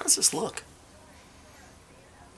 does this look?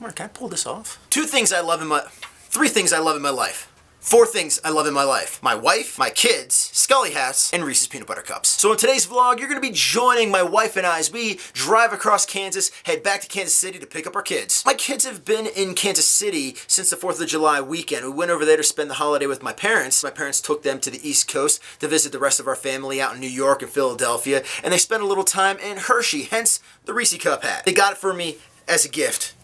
Mark, can I pull this off? 3 things I love in my life. 4 things I love in my life. My wife, my kids, Scully hats, and Reese's Peanut Butter Cups. So in today's vlog, you're gonna be joining my wife and I as we drive across Kansas, head back to Kansas City to pick up our kids. My kids have been in Kansas City since the 4th of July weekend. We went over there to spend the holiday with my parents. My parents took them to the East Coast to visit the rest of our family out in New York and Philadelphia, and they spent a little time in Hershey, hence the Reese Cup hat. They got it for me as a gift.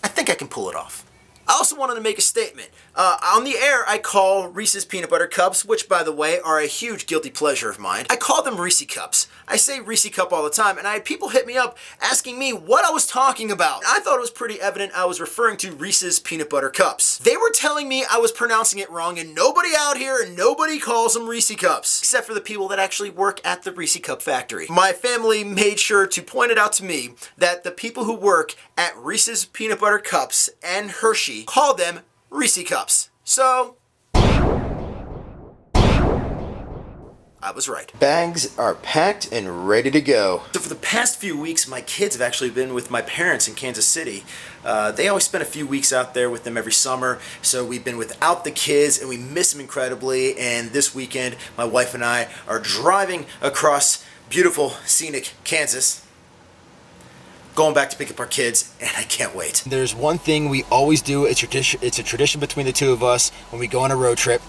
I think I can pull it off. I also wanted to make a statement. On the air, I call Reese's Peanut Butter Cups, which, by the way, are a huge guilty pleasure of mine. I call them Reese Cups. I say Reese Cup all the time, and I had people hit me up asking me what I was talking about. I thought it was pretty evident I was referring to Reese's Peanut Butter Cups. They were telling me I was pronouncing it wrong, and nobody out here and nobody calls them Reese Cups, except for the people that actually work at the Reese Cup factory. My family made sure to point it out to me that the people who work at Reese's Peanut Butter Cups and Hershey call them Reese Cups. So, I was right. Bags are packed and ready to go. So for the past few weeks, my kids have actually been with my parents in Kansas City. They always spend a few weeks out there with them every summer, so we've been without the kids and we miss them incredibly. And this weekend, my wife and I are driving across beautiful, scenic Kansas, going back to pick up our kids, and I can't wait. There's one thing we always do. It's a tradition between the two of us when we go on a road trip.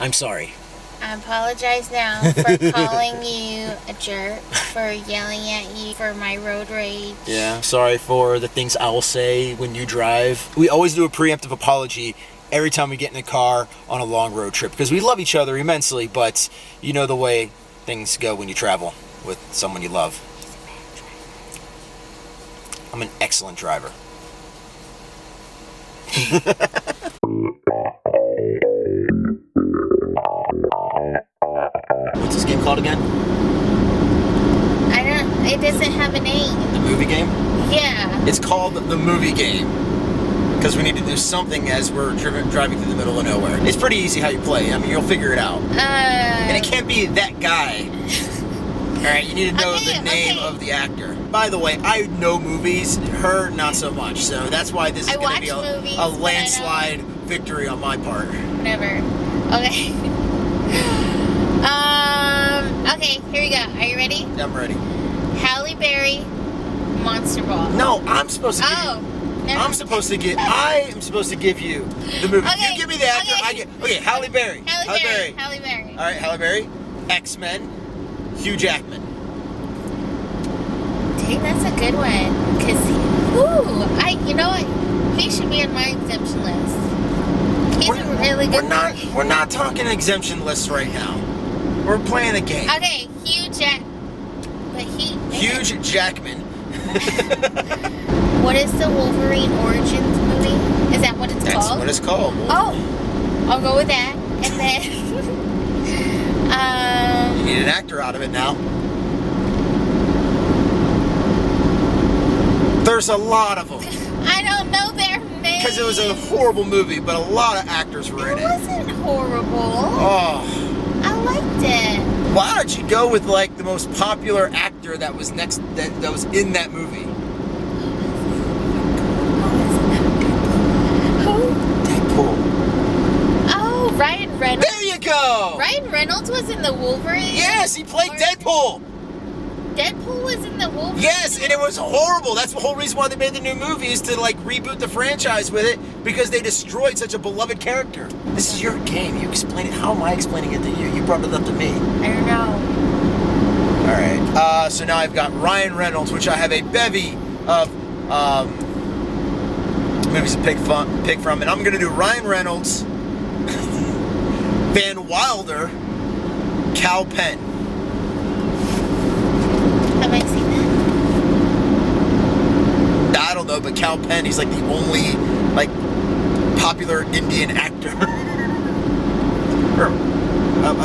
I'm sorry. I apologize now for calling you a jerk, for yelling at you for my road rage. Yeah, sorry for the things I will say when you drive. We always do a preemptive apology every time we get in a car on a long road trip because we love each other immensely, but you know the way things go when you travel with someone you love. I'm an excellent driver. What's this game called again? It doesn't have a name. The movie game? Yeah. It's called the movie game because we need to do something as we're driving through the middle of nowhere. It's pretty easy how you play. I mean, you'll figure it out. And it can't be that guy. Alright, you need to know the name of the actor. By the way, I know movies, her not so much, so that's why this is going to be a landslide victory on my part. Whatever. Okay. Okay, here we go. Are you ready? Yeah, I'm ready. Halle Berry, Monster Ball. No, I'm supposed to give you. No. I am supposed to give you the movie. Okay, You give me the actor, okay, Halle Berry. Halle Berry. Alright, Halle Berry. X-Men. Hugh Jackman. Dang, that's a good one. Cause, you know what? He should be on my exemption list. He's a really good. We're not talking exemption lists right now. We're playing a game. Okay, Hugh Jackman. What is the Wolverine Origins movie? Is that what it's called? That's what it's called. Oh, I'll go with that. And then, you need an actor out of it now. There's a lot of them. I don't know their names. Because it was a horrible movie, but a lot of actors were in it. It wasn't horrible. Oh. I liked it. Why don't you go with like the most popular actor that was that was in that movie? Who? Deadpool. Oh, Ryan Reynolds. There you go. Ryan Reynolds was in the Wolverine. Yes, he played Deadpool. Deadpool was in the Wolverine. Yes, and it was horrible. That's the whole reason why they made the new movie, is to like reboot the franchise with it, because they destroyed such a beloved character. This is your game. You explain it. How am I explaining it to you? You brought it up to me. I don't know. All right. So now I've got Ryan Reynolds, which I have a bevy of movies to pick from, and I'm going to do Ryan Reynolds, Van Wilder, Cal Penn. Have I seen that? I don't know, but Cal Penn, he's like the only like popular Indian actor.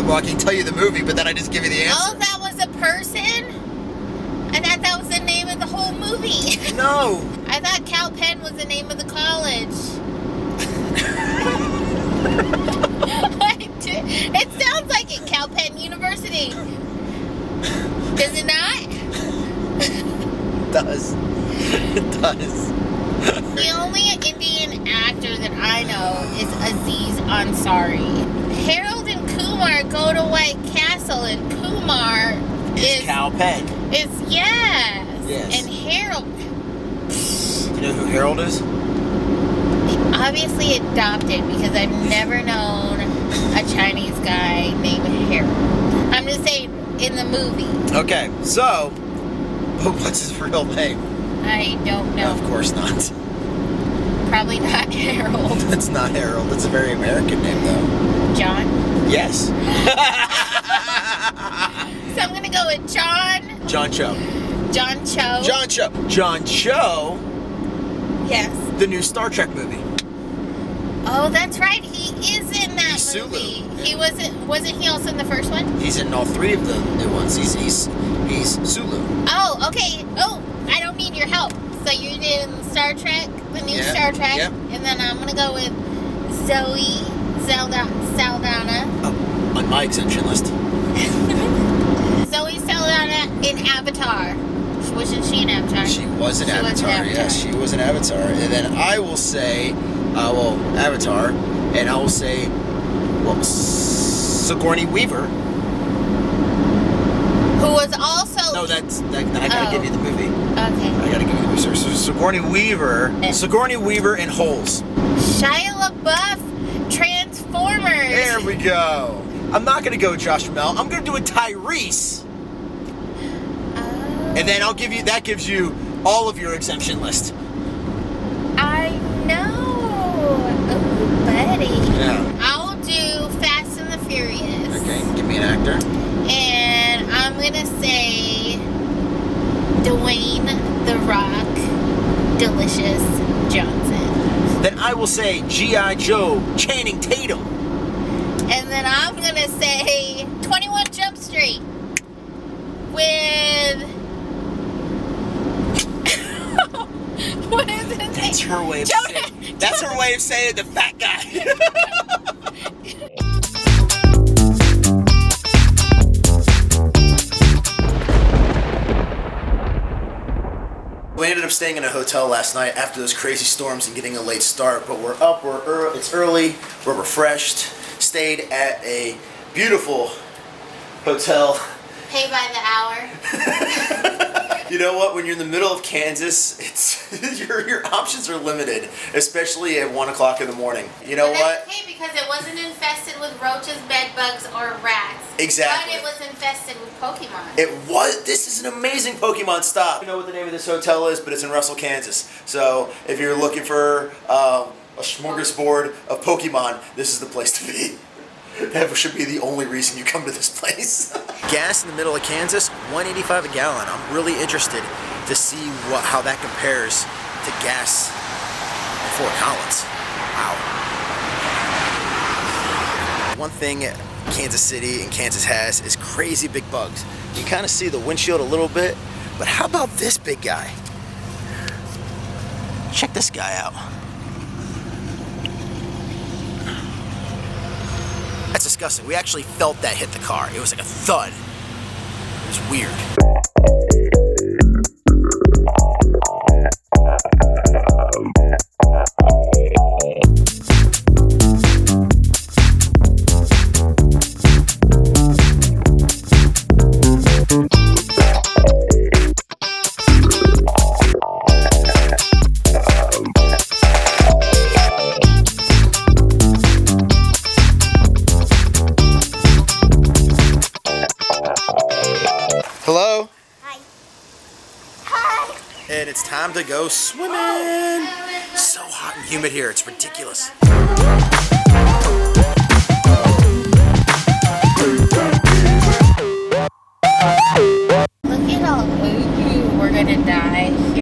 Well, I can tell you the movie, but then I just give you the answer. Oh, that was a person? I thought that was the name of the whole movie. No. I thought Cal Penn was the name of the college. It sounds like it, Cal Penn University. Does it not? does. It does. The only Indian actor that I know is Aziz Ansari. Harold and Kumar go to White Castle, and Kumar is Cal Penn. Yes. And Harold. You know who Harold is? Obviously adopted, because I've never known a Chinese guy named Harold. I'm just saying, in the movie. Okay, so, what's his real name? I don't know. Of course not. Probably not Harold. It's not Harold. It's a very American name, though. John? Yes. So I'm going to go with John. John Cho. John Cho. John Cho. John Cho. Yes. The new Star Trek movie. Oh, that's right. He is in that He's movie. Sulu. He wasn't he also in the first one? He's in all three of the new ones. He's Sulu. Oh, okay. Oh, I don't need your help. So you did Star Trek, the new Star Trek, and then I'm gonna go with Zoe Saldana. Oh, on my exemption list. Zoe Saldana in Avatar. Wasn't she in Avatar? She was in Avatar. Yes, she was in Avatar. And then I will say, Avatar, and I will say, Sigourney Weaver. Who was also... No, then I gotta give you the movie. Okay. I gotta give you the movie. So Sigourney Weaver in Holes. Shia LaBeouf, Transformers. There we go. I'm not gonna go with Josh Duhamel. I'm gonna do a Tyrese. And then that gives you all of your exemption list. I know. Oh, buddy. Yeah. I'll do Fast and the Furious. Okay, give me an actor. And I'm going to say Dwayne The Rock Delicious Johnson. Then I will say G.I. Joe Channing Tatum. And then I'm going to say 21 Jump Street with... What is it? That's her way of saying. That's her way of saying the fat guy. We ended up staying in a hotel last night after those crazy storms and getting a late start, but we're up, it's early, we're refreshed, stayed at a beautiful hotel. Pay by the hour. You know what? When you're in the middle of Kansas, your options are limited, especially at 1 o'clock in the morning. You know what? Okay, because it wasn't infested with roaches, bed bugs, or rats. Exactly. But it was infested with Pokemon. It was. This is an amazing Pokemon stop. I don't know what the name of this hotel is, but it's in Russell, Kansas. So if you're looking for a smorgasbord of Pokemon, this is the place to be. That should be the only reason you come to this place. Gas in the middle of Kansas, $1.85 a gallon. I'm really interested to see how that compares to gas in Fort Collins. Wow. One thing Kansas City and Kansas has is crazy big bugs. You kind of see the windshield a little bit, but how about this big guy? Check this guy out. That's disgusting. We actually felt that hit the car. It was like a thud. It was weird. Hello? Hi. Hi. And it's time to go swimming. So hot and humid here, it's ridiculous.